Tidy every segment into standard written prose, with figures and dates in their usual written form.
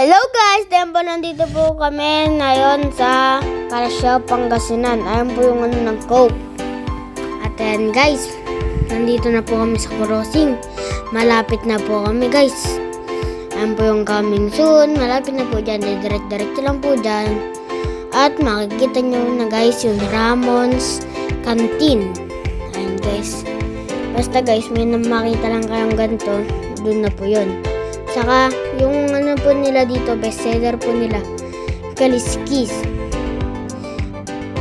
Hello guys! Tempo nandito po kami ngayon sa Calasiao, Pangasinan. Ayan po yung ng Coke. At ayan guys, nandito na po kami sa crossing. Malapit na po kami guys. Ayan po yung coming soon. Malapit na po dyan. Direct lang po dyan. At makikita nyo na guys yung Ramon's Canteen. Ayan guys. Basta guys, may makita lang kayong ganito. Doon na po yun. Saka, yung ano po nila dito, bestseller po nila, Kaliskis.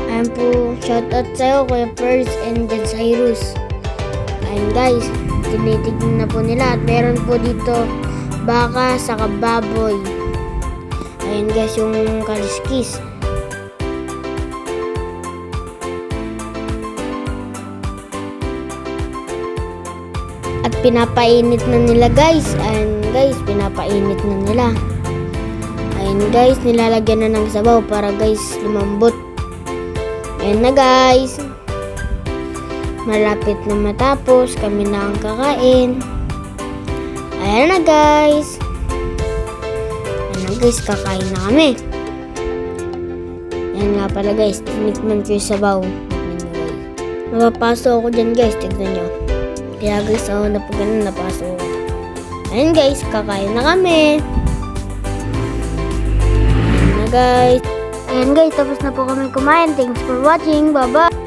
Ayan po, shoutout sa'yo, Kuya First and Jan Cyrus. Ayan guys, tinitignan na po nila. At meron po dito, baka, saka baboy. Ayan guys, yung Kaliskis. At pinapainit na nila guys. Ayan guys, pinapainit na nila. Ayan guys, nilalagyan na ng sabaw para guys lumambot. Ayan na guys. Malapit na matapos. Kami na ang kakain. Ayan na guys. Ayan na guys, kakain na kami. Ayan nga pala guys, tinikman ko yung sabaw. Mapapasok ako dyan guys, tignan nyo. Kaya guys, na po ganun, napasok. Ayan guys, kakain na kami. Ayan na guys. Ayan guys, tapos na po kami kumain. Thanks for watching. Bye-bye.